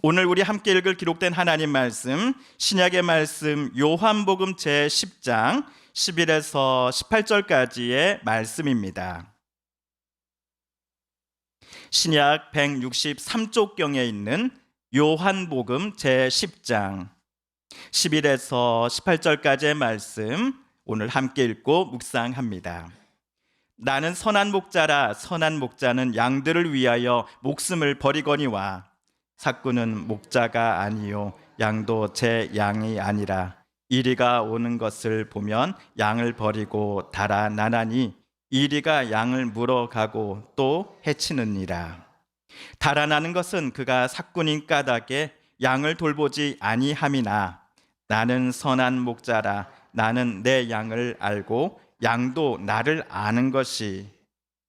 오늘 우리 함께 읽을 기록된 하나님 말씀, 신약의 말씀 요한복음 제10장 11에서 18절까지의 말씀입니다. 신약 163쪽경에 있는 요한복음 제10장 11에서 18절까지의 말씀 오늘 함께 읽고 묵상합니다. 나는 선한 목자라. 선한 목자는 양들을 위하여 목숨을 버리거니와 삭구는 목자가 아니요 양도 제 양이 아니라 이리가 오는 것을 보면 양을 버리고 달아나나니 이리가 양을 물어가고 또 해치느니라. 달아나는 것은 그가 삭군인 까닭에 양을 돌보지 아니함이나 나는 선한 목자라. 나는 내 양을 알고 양도 나를 아는 것이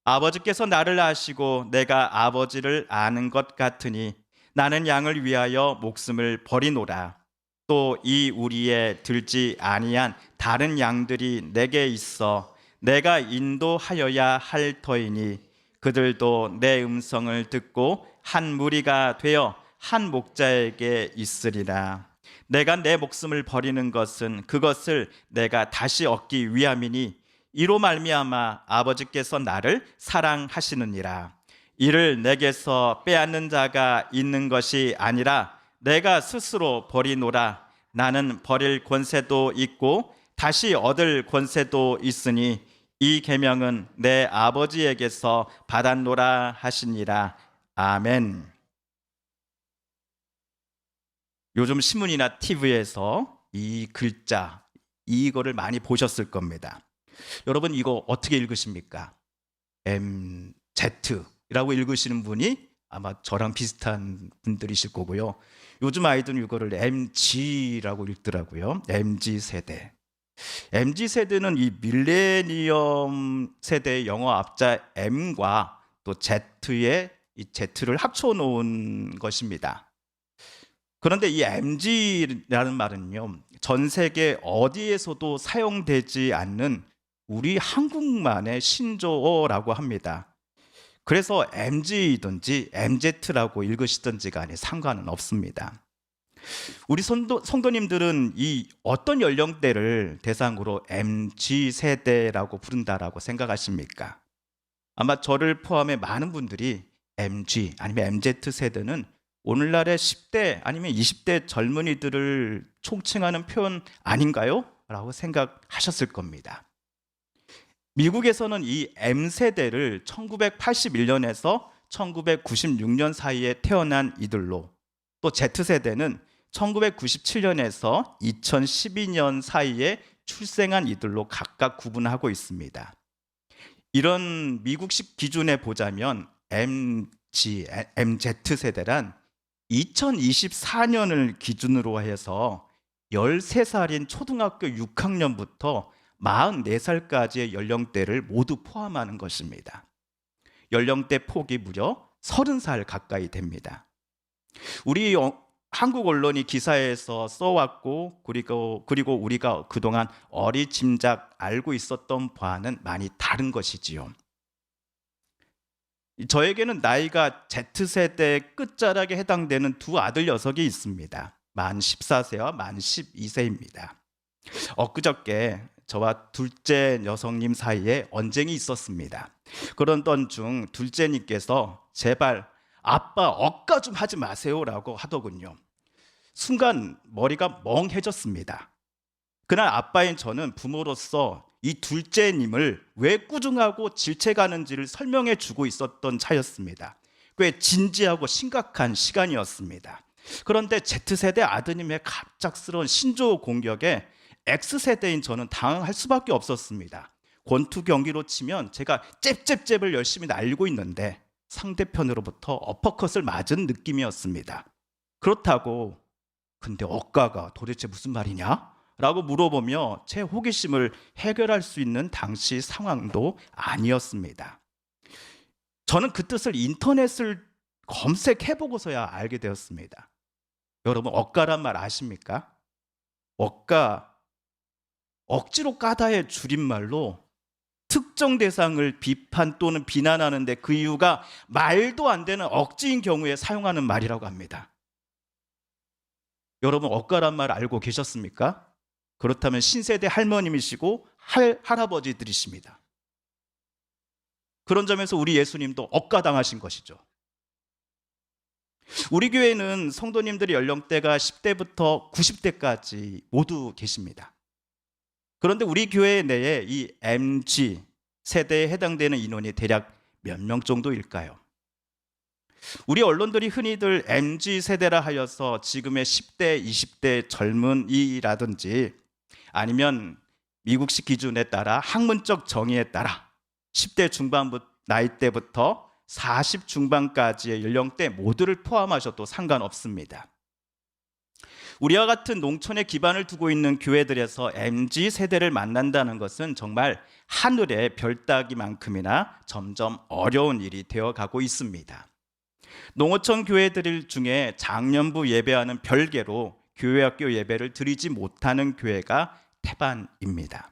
아버지께서 나를 아시고 내가 아버지를 아는 것 같으니 나는 양을 위하여 목숨을 버리노라. 또 이 우리에 들지 아니한 다른 양들이 내게 있어 내가 인도하여야 할 터이니 그들도 내 음성을 듣고 한 무리가 되어 한 목자에게 있으리라. 내가 내 목숨을 버리는 것은 그것을 내가 다시 얻기 위함이니 이로 말미암아 아버지께서 나를 사랑하시느니라. 이를 내게서 빼앗는 자가 있는 것이 아니라 내가 스스로 버리노라. 나는 버릴 권세도 있고 다시 얻을 권세도 있으니 이 계명은 내 아버지에게서 받았노라 하시니라. 아멘. 요즘 신문이나 TV에서 이 글자 이거를 많이 보셨을 겁니다. 여러분 이거 어떻게 읽으십니까? MZ라고 읽으시는 분이 아마 저랑 비슷한 분들이실 거고요. 요즘 아이들은 이거를 MG라고 읽더라고요. MG세대. MG세대는 이 밀레니엄 세대의 영어 앞자 M과 또 Z의 이 Z를 합쳐 놓은 것입니다. 그런데 이 MG라는 말은요, 전 세계 어디에서도 사용되지 않는 우리 한국만의 신조어라고 합니다. 그래서 MG이든지 MZ라고 읽으시든지 간에 상관은 없습니다. 우리 성도님들은 이 어떤 연령대를 대상으로 MG세대라고 부른다라고 생각하십니까? 아마 저를 포함해 많은 분들이 MG 아니면 MZ세대는 오늘날의 10대 아니면 20대 젊은이들을 총칭하는 표현 아닌가요? 라고 생각하셨을 겁니다. 미국에서는 이 M세대를 1981년에서 1996년 사이에 태어난 이들로, 또 Z세대는 1997년에서 2012년 사이에 출생한 이들로 각각 구분하고 있습니다. 이런 미국식 기준에 보자면 MZ세대란 2024년을 기준으로 해서 13살인 초등학교 6학년부터 44살까지의 연령대를 모두 포함하는 것입니다. 연령대 폭이 무려 30살 가까이 됩니다. 우리 한국 언론이 기사에서 써왔고 그리고 우리가 그동안 어리짐작 알고 있었던 바와는 많이 다른 것이지요. 저에게는 나이가 Z세대 끝자락에 해당되는 두 아들 녀석이 있습니다. 만 14세와 만 12세입니다. 엊그저께 저와 둘째 녀석님 사이에 언쟁이 있었습니다. 그러던 중 둘째님께서 제발 아빠 억까 좀 하지 마세요라고 하더군요. 순간 머리가 멍해졌습니다. 그날 아빠인 저는 부모로서 이 둘째님을 왜 꾸중하고 질책하는지를 설명해 주고 있었던 차였습니다. 꽤 진지하고 심각한 시간이었습니다. 그런데 Z세대 아드님의 갑작스러운 신조어 공격에 X세대인 저는 당황할 수밖에 없었습니다. 권투 경기로 치면 제가 잽잽잽을 열심히 날리고 있는데 상대편으로부터 어퍼컷을 맞은 느낌이었습니다. 그렇다고 근데 억가가 도대체 무슨 말이냐? 라고 물어보며 제 호기심을 해결할 수 있는 당시 상황도 아니었습니다. 저는 그 뜻을 인터넷을 검색해보고서야 알게 되었습니다. 여러분 억가란 말 아십니까? 억가, 억지로 까다의 줄임말로 특정 대상을 비판 또는 비난하는데 그 이유가 말도 안 되는 억지인 경우에 사용하는 말이라고 합니다. 여러분 억가란 말 알고 계셨습니까? 그렇다면 신세대 할머님이시고 할아버지들이십니다. 그런 점에서 우리 예수님도 억가당하신 것이죠. 우리 교회는 성도님들의 연령대가 10대부터 90대까지 모두 계십니다. 그런데 우리 교회 내에 이 MG 세대에 해당되는 인원이 대략 몇 명 정도일까요? 우리 언론들이 흔히들 MG 세대라 하여서 지금의 10대, 20대 젊은이라든지 아니면 미국식 기준에 따라 학문적 정의에 따라 10대 중반부 나이대부터 40 중반까지의 연령대 모두를 포함하셔도 상관없습니다. 우리와 같은 농촌에 기반을 두고 있는 교회들에서 MG 세대를 만난다는 것은 정말 하늘의 별 따기만큼이나 점점 어려운 일이 되어가고 있습니다. 농어촌 교회들 중에 장년부 예배와는 별개로 교회학교 예배를 드리지 못하는 교회가 태반입니다.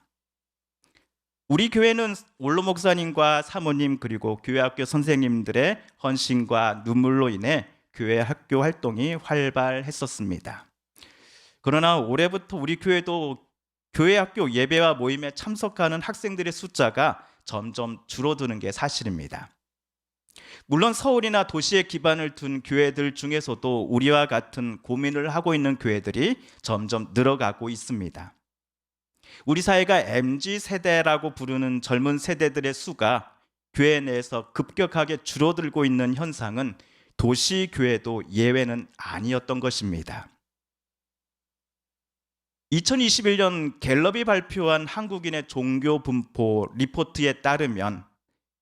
우리 교회는 원로 목사님과 사모님 그리고 교회학교 선생님들의 헌신과 눈물로 인해 교회 학교 활동이 활발했었습니다. 그러나 올해부터 우리 교회도 교회학교 예배와 모임에 참석하는 학생들의 숫자가 점점 줄어드는 게 사실입니다. 물론 서울이나 도시에 기반을 둔 교회들 중에서도 우리와 같은 고민을 하고 있는 교회들이 점점 늘어가고 있습니다. 우리 사회가 MZ 세대라고 부르는 젊은 세대들의 수가 교회 내에서 급격하게 줄어들고 있는 현상은 도시 교회도 예외는 아니었던 것입니다. 2021년 갤럽이 발표한 한국인의 종교 분포 리포트에 따르면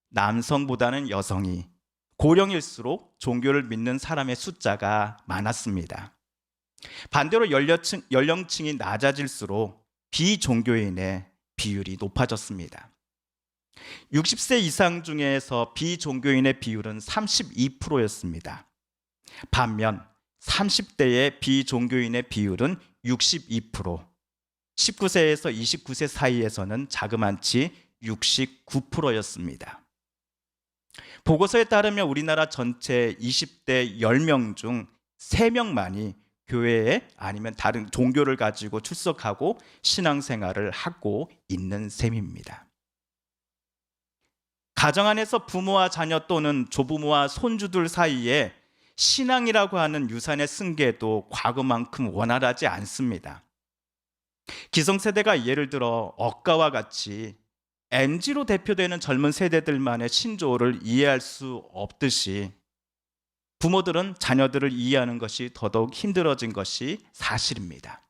남성보다는 여성이 고령일수록 종교를 믿는 사람의 숫자가 많았습니다. 반대로 연령층이 낮아질수록 비종교인의 비율이 높아졌습니다. 60세 이상 중에서 비종교인의 비율은 32%였습니다. 반면 30대의 비종교인의 비율은 62%, 19세에서 29세 사이에서는 자그만치 69%였습니다. 보고서에 따르면 우리나라 전체 20대 10명 중 3명만이 교회에 아니면 다른 종교를 가지고 출석하고 신앙생활을 하고 있는 셈입니다. 가정 안에서 부모와 자녀 또는 조부모와 손주들 사이에 신앙이라고 하는 유산의 승계도 과거만큼 원활하지 않습니다. 기성세대가 예를 들어 억가와 같이 MG로 대표되는 젊은 세대들만의 신조어를 이해할 수 없듯이 부모들은 자녀들을 이해하는 것이 더더욱 힘들어진 것이 사실입니다.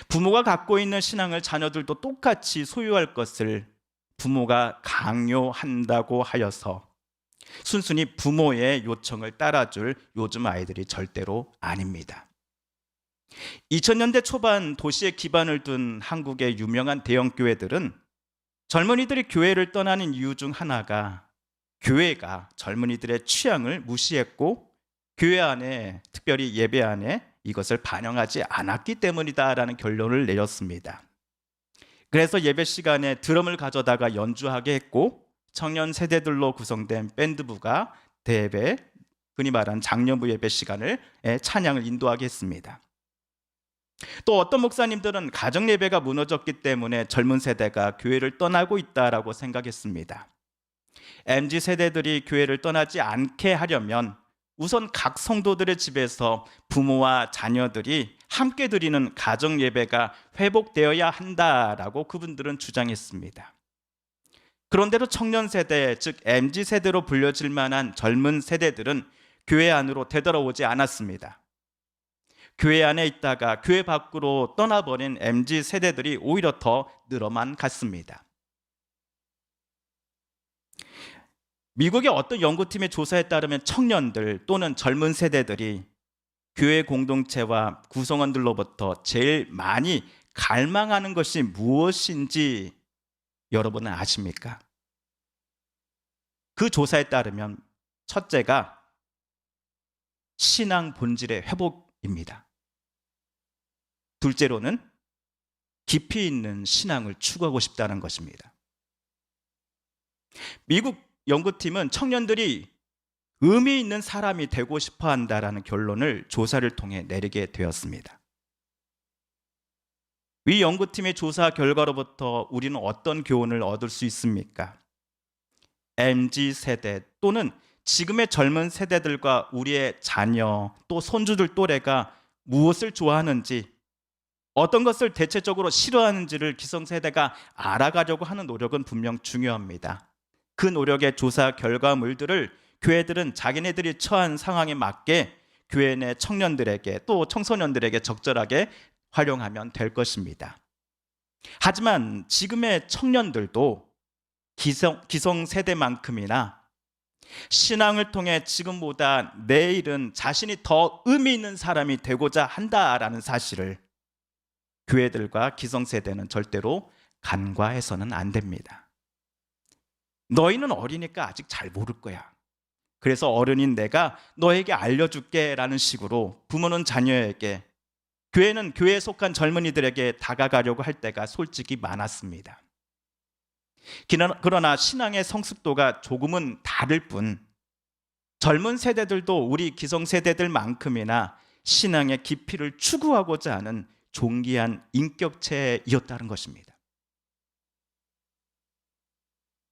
부모가 갖고 있는 신앙을 자녀들도 똑같이 소유할 것을 부모가 강요한다고 하여서 순순히 부모의 요청을 따라줄 요즘 아이들이 절대로 아닙니다. 2000년대 초반 도시에 기반을 둔 한국의 유명한 대형교회들은 젊은이들이 교회를 떠나는 이유 중 하나가 교회가 젊은이들의 취향을 무시했고 교회 안에 특별히 예배 안에 이것을 반영하지 않았기 때문이다라는 결론을 내렸습니다. 그래서 예배 시간에 드럼을 가져다가 연주하게 했고 청년 세대들로 구성된 밴드부가 대예배, 흔히 말하는 장년부 예배 시간을 찬양을 인도하게 했습니다. 또 어떤 목사님들은 가정 예배가 무너졌기 때문에 젊은 세대가 교회를 떠나고 있다라고 생각했습니다. MZ 세대들이 교회를 떠나지 않게 하려면 우선 각 성도들의 집에서 부모와 자녀들이 함께 드리는 가정 예배가 회복되어야 한다라고 그분들은 주장했습니다. 그런데도 청년 세대, 즉 MZ 세대로 불려질 만한 젊은 세대들은 교회 안으로 되돌아오지 않았습니다. 교회 안에 있다가 교회 밖으로 떠나버린 MZ 세대들이 오히려 더 늘어만 갔습니다. 미국의 어떤 연구팀의 조사에 따르면 청년들 또는 젊은 세대들이 교회 공동체와 구성원들로부터 제일 많이 갈망하는 것이 무엇인지 여러분은 아십니까? 그 조사에 따르면 첫째가 신앙 본질의 회복입니다. 둘째로는 깊이 있는 신앙을 추구하고 싶다는 것입니다. 미국 연구팀은 청년들이 의미 있는 사람이 되고 싶어 한다라는 결론을 조사를 통해 내리게 되었습니다. 이 연구팀의 조사 결과로부터 우리는 어떤 교훈을 얻을 수 있습니까? MZ세대 또는 지금의 젊은 세대들과 우리의 자녀 또 손주들 또래가 무엇을 좋아하는지, 어떤 것을 대체적으로 싫어하는지를 기성세대가 알아가려고 하는 노력은 분명 중요합니다. 그 노력의 조사 결과물들을 교회들은 자기네들이 처한 상황에 맞게 교회 내 청년들에게 또 청소년들에게 적절하게 활용하면 될 것입니다. 하지만 지금의 청년들도 기성세대만큼이나 신앙을 통해 지금보다 내일은 자신이 더 의미 있는 사람이 되고자 한다라는 사실을 교회들과 기성세대는 절대로 간과해서는 안 됩니다. 너희는 어리니까 아직 잘 모를 거야. 그래서 어른인 내가 너에게 알려줄게 라는 식으로 부모는 자녀에게, 교회는 교회에 속한 젊은이들에게 다가가려고 할 때가 솔직히 많았습니다. 그러나 신앙의 성숙도가 조금은 다를 뿐 젊은 세대들도 우리 기성세대들만큼이나 신앙의 깊이를 추구하고자 하는 존귀한 인격체이었다는 것입니다.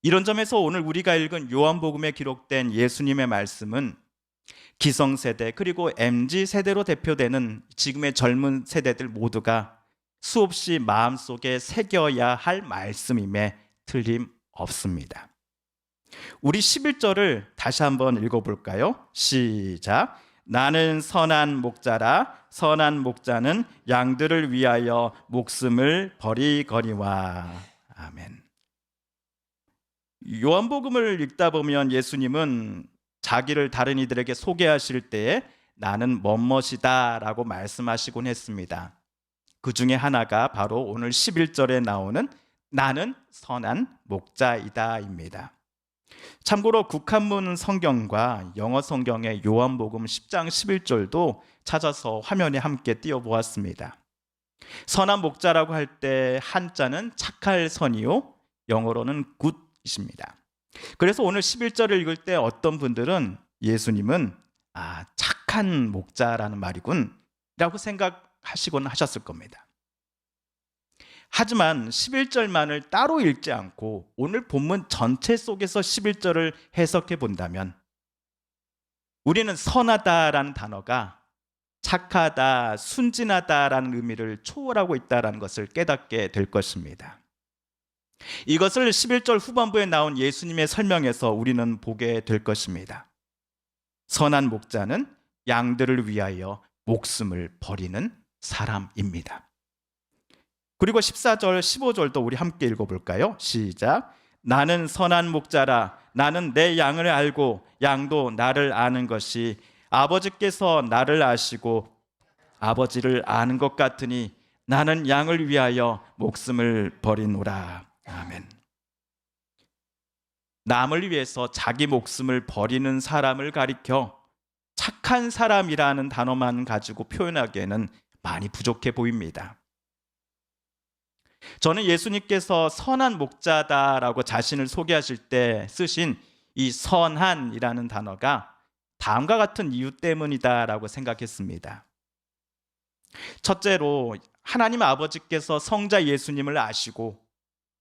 이런 점에서 오늘 우리가 읽은 요한복음에 기록된 예수님의 말씀은 기성세대 그리고 MZ세대로 대표되는 지금의 젊은 세대들 모두가 수없이 마음속에 새겨야 할 말씀임에 틀림없습니다. 우리 11절을 다시 한번 읽어볼까요? 시작. 나는 선한 목자라. 선한 목자는 양들을 위하여 목숨을 버리거니와. 아멘. 요한복음을 읽다 보면 예수님은 자기를 다른 이들에게 소개하실 때에 나는 뭐뭇이다 라고 말씀하시곤 했습니다. 그 중에 하나가 바로 오늘 11절에 나오는 나는 선한 목자이다 입니다. 참고로 국한문 성경과 영어 성경의 요한복음 10장 11절도 찾아서 화면에 함께 띄워보았습니다. 선한 목자라고 할 때 한자는 착할 선이요, 영어로는 굿이십니다. 그래서 오늘 11절을 읽을 때 어떤 분들은 예수님은 착한 목자라는 말이군 라고 생각하시곤 하셨을 겁니다. 하지만 11절만을 따로 읽지 않고 오늘 본문 전체 속에서 11절을 해석해 본다면 우리는 선하다라는 단어가 착하다, 순진하다라는 의미를 초월하고 있다는 것을 깨닫게 될 것입니다. 이것을 11절 후반부에 나온 예수님의 설명에서 우리는 보게 될 것입니다. 선한 목자는 양들을 위하여 목숨을 버리는 사람입니다. 그리고 14절, 15절도 우리 함께 읽어볼까요? 시작. 나는 선한 목자라. 나는 내 양을 알고 양도 나를 아는 것이 아버지께서 나를 아시고 아버지를 아는 것 같으니 나는 양을 위하여 목숨을 버리노라. 아멘. 남을 위해서 자기 목숨을 버리는 사람을 가리켜 착한 사람이라는 단어만 가지고 표현하기에는 많이 부족해 보입니다. 저는 예수님께서 선한 목자다라고 자신을 소개하실 때 쓰신 이 선한이라는 단어가 다음과 같은 이유 때문이다라고 생각했습니다. 첫째로 하나님 아버지께서 성자 예수님을 아시고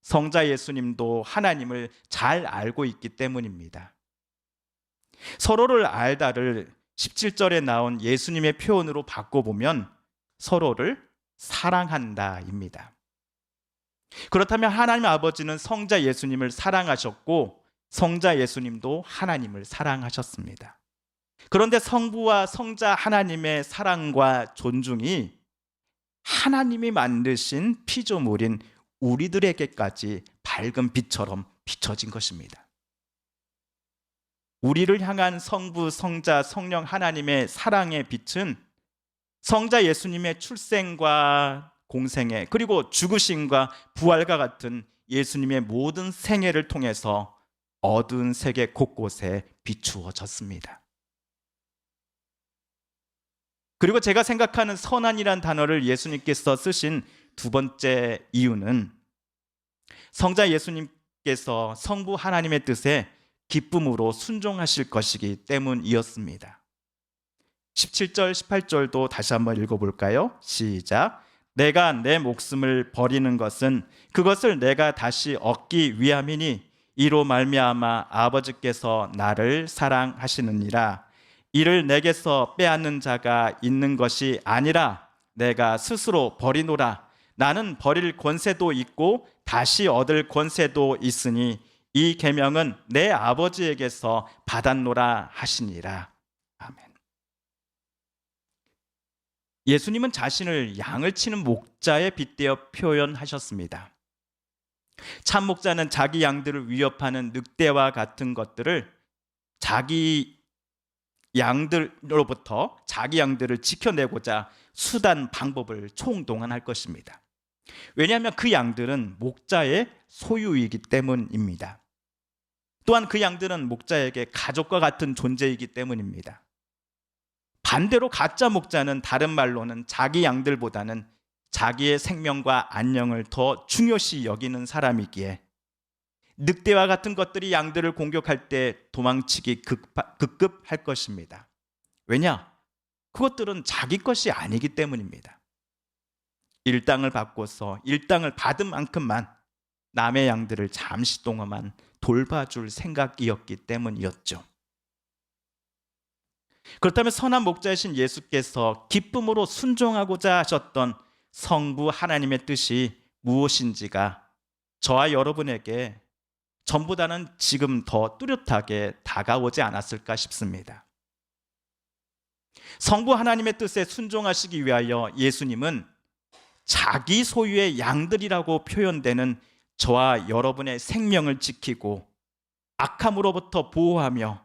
성자 예수님도 하나님을 잘 알고 있기 때문입니다. 서로를 알다를 17절에 나온 예수님의 표현으로 바꿔보면 서로를 사랑한다입니다. 그렇다면 하나님 아버지는 성자 예수님을 사랑하셨고 성자 예수님도 하나님을 사랑하셨습니다. 그런데 성부와 성자 하나님의 사랑과 존중이 하나님이 만드신 피조물인 우리들에게까지 밝은 빛처럼 비춰진 것입니다. 우리를 향한 성부, 성자, 성령 하나님의 사랑의 빛은 성자 예수님의 출생과 공생애 그리고 죽으심과 부활과 같은 예수님의 모든 생애를 통해서 어두운 세계 곳곳에 비추어졌습니다. 그리고 제가 생각하는 선한이란 단어를 예수님께서 쓰신 두 번째 이유는 성자 예수님께서 성부 하나님의 뜻에 기쁨으로 순종하실 것이기 때문이었습니다. 17절, 18절도 다시 한번 읽어볼까요? 시작. 내가 내 목숨을 버리는 것은 그것을 내가 다시 얻기 위함이니 이로 말미암아 아버지께서 나를 사랑하시느니라. 이를 내게서 빼앗는 자가 있는 것이 아니라 내가 스스로 버리노라. 나는 버릴 권세도 있고 다시 얻을 권세도 있으니 이 계명은 내 아버지에게서 받았노라 하시니라. 아멘. 예수님은 자신을 양을 치는 목자에 빗대어 표현하셨습니다. 참 목자는 자기 양들을 위협하는 늑대와 같은 것들을 자기 양들로부터 자기 양들을 지켜내고자 수단 방법을 총동원할 것입니다. 왜냐하면 그 양들은 목자의 소유이기 때문입니다. 또한 그 양들은 목자에게 가족과 같은 존재이기 때문입니다. 반대로 가짜 목자는 다른 말로는 자기 양들보다는 자기의 생명과 안녕을 더 중요시 여기는 사람이기에 늑대와 같은 것들이 양들을 공격할 때 도망치기 급급할 것입니다. 왜냐? 그것들은 자기 것이 아니기 때문입니다. 일당을 받고서 일당을 받은 만큼만 남의 양들을 잠시 동안만 돌봐줄 생각이었기 때문이었죠. 그렇다면 선한 목자이신 예수께서 기쁨으로 순종하고자 하셨던 성부 하나님의 뜻이 무엇인지가 저와 여러분에게 전보다는 지금 더 뚜렷하게 다가오지 않았을까 싶습니다. 성부 하나님의 뜻에 순종하시기 위하여 예수님은 자기 소유의 양들이라고 표현되는 저와 여러분의 생명을 지키고 악함으로부터 보호하며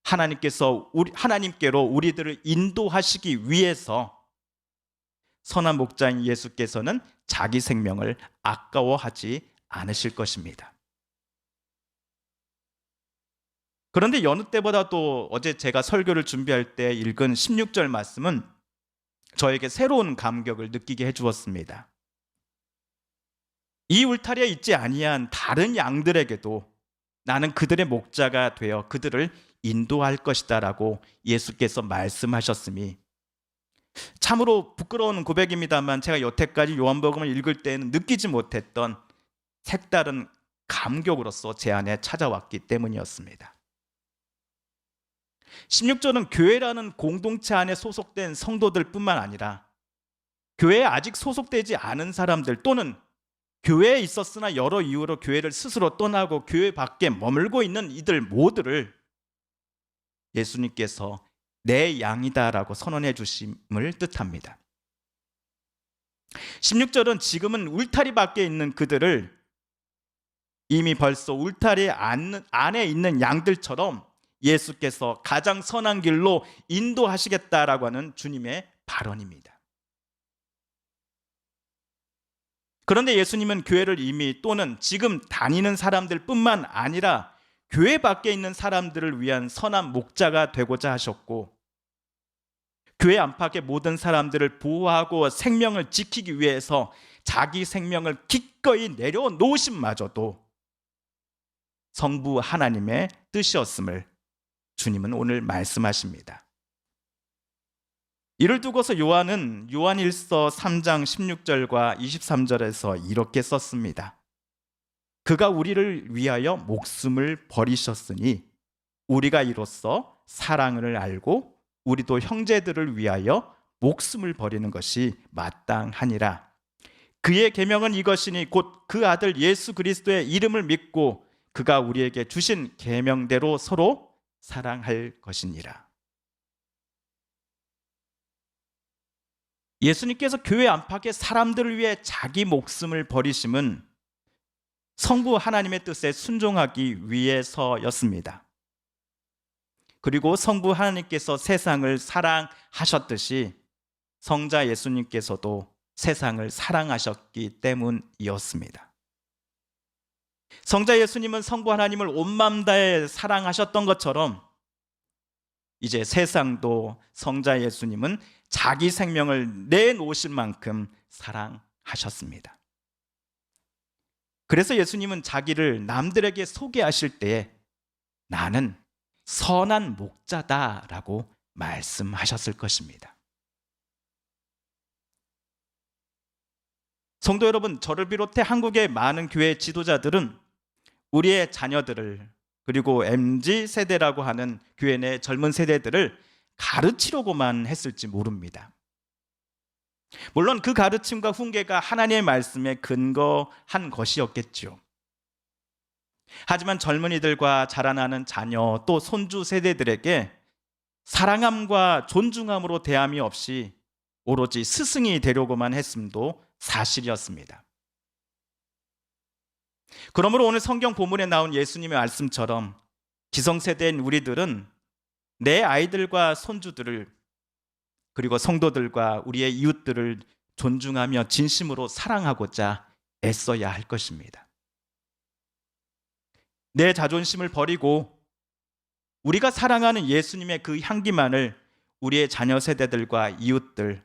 하나님께로 우리들을 인도하시기 위해서 선한 목자인 예수께서는 자기 생명을 아까워하지 않으실 것입니다. 그런데 여느 때보다도 어제 제가 설교를 준비할 때 읽은 16절 말씀은 저에게 새로운 감격을 느끼게 해주었습니다. 이 울타리에 있지 아니한 다른 양들에게도 나는 그들의 목자가 되어 그들을 인도할 것이다 라고 예수께서 말씀하셨음이 참으로 부끄러운 고백입니다만 제가 여태까지 요한복음을 읽을 때는 느끼지 못했던 색다른 감격으로서 제 안에 찾아왔기 때문이었습니다. 16절은 교회라는 공동체 안에 소속된 성도들뿐만 아니라 교회에 아직 소속되지 않은 사람들 또는 교회에 있었으나 여러 이유로 교회를 스스로 떠나고 교회 밖에 머물고 있는 이들 모두를 예수님께서 내 양이다라고 선언해 주심을 뜻합니다. 16절은 지금은 울타리 밖에 있는 그들을 이미 벌써 울타리 안에 있는 양들처럼 예수께서 가장 선한 길로 인도하시겠다라고 하는 주님의 발언입니다. 그런데 예수님은 교회를 이미 또는 지금 다니는 사람들뿐만 아니라 교회 밖에 있는 사람들을 위한 선한 목자가 되고자 하셨고 교회 안팎의 모든 사람들을 보호하고 생명을 지키기 위해서 자기 생명을 기꺼이 내려놓으심마저도 성부 하나님의 뜻이었음을 주님은 오늘 말씀하십니다. 이를 두고서 요한은 요한일서 3장 16절과 23절에서 이렇게 썼습니다. 그가 우리를 위하여 목숨을 버리셨으니 우리가 이로써 사랑을 알고 우리도 형제들을 위하여 목숨을 버리는 것이 마땅하니라. 그의 계명은 이것이니 곧 그 아들 예수 그리스도의 이름을 믿고 그가 우리에게 주신 계명대로 서로 사랑할 것이니라. 예수님께서 교회 안팎의 사람들을 위해 자기 목숨을 버리심은 성부 하나님의 뜻에 순종하기 위해서였습니다. 그리고 성부 하나님께서 세상을 사랑하셨듯이 성자 예수님께서도 세상을 사랑하셨기 때문이었습니다. 성자 예수님은 성부 하나님을 온 마음 다해 사랑하셨던 것처럼 이제 세상도 성자 예수님은 자기 생명을 내놓으실 만큼 사랑하셨습니다. 그래서 예수님은 자기를 남들에게 소개하실 때에 나는 선한 목자다라고 말씀하셨을 것입니다. 성도 여러분, 저를 비롯해 한국의 많은 교회 지도자들은 우리의 자녀들을, 그리고 MZ 세대라고 하는 교회 내 젊은 세대들을 가르치려고만 했을지 모릅니다. 물론 그 가르침과 훈계가 하나님의 말씀에 근거한 것이었겠죠. 하지만 젊은이들과 자라나는 자녀 또 손주 세대들에게 사랑함과 존중함으로 대함이 없이 오로지 스승이 되려고만 했음도 사실이었습니다. 그러므로 오늘 성경 본문에 나온 예수님의 말씀처럼 기성세대인 우리들은 내 아이들과 손주들을, 그리고 성도들과 우리의 이웃들을 존중하며 진심으로 사랑하고자 애써야 할 것입니다. 내 자존심을 버리고 우리가 사랑하는 예수님의 그 향기만을 우리의 자녀 세대들과 이웃들,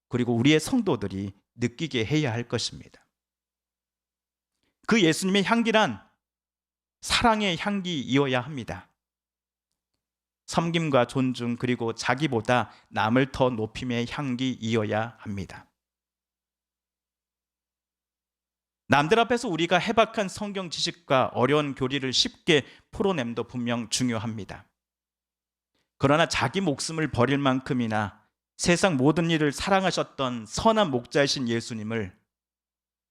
그리고 우리의 성도들이 느끼게 해야 할 것입니다. 그 예수님의 향기란 사랑의 향기이어야 합니다. 섬김과 존중, 그리고 자기보다 남을 더 높임의 향기이어야 합니다. 남들 앞에서 우리가 해박한 성경 지식과 어려운 교리를 쉽게 풀어냄도 분명 중요합니다. 그러나 자기 목숨을 버릴 만큼이나 세상 모든 일을 사랑하셨던 선한 목자이신 예수님을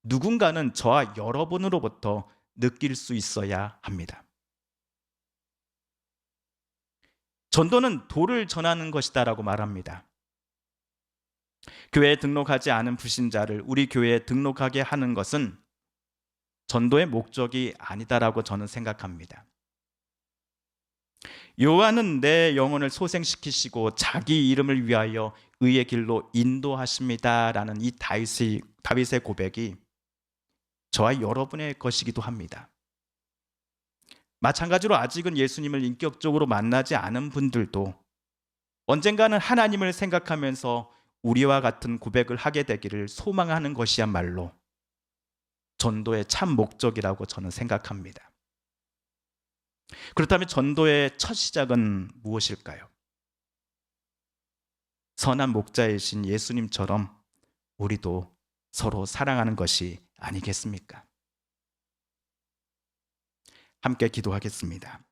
누군가는 저와 여러분으로부터 느낄 수 있어야 합니다. 전도는 도를 전하는 것이다라고 말합니다. 교회에 등록하지 않은 불신자를 우리 교회에 등록하게 하는 것은 전도의 목적이 아니다라고 저는 생각합니다. 여호와는 내 영혼을 소생시키시고 자기 이름을 위하여 의의 길로 인도하십니다라는 이 다윗의 고백이 저와 여러분의 것이기도 합니다. 마찬가지로 아직은 예수님을 인격적으로 만나지 않은 분들도 언젠가는 하나님을 생각하면서 우리와 같은 고백을 하게 되기를 소망하는 것이야말로 전도의 참 목적이라고 저는 생각합니다. 그렇다면 전도의 첫 시작은 무엇일까요? 선한 목자이신 예수님처럼 우리도 서로 사랑하는 것이 아니겠습니까? 함께 기도하겠습니다.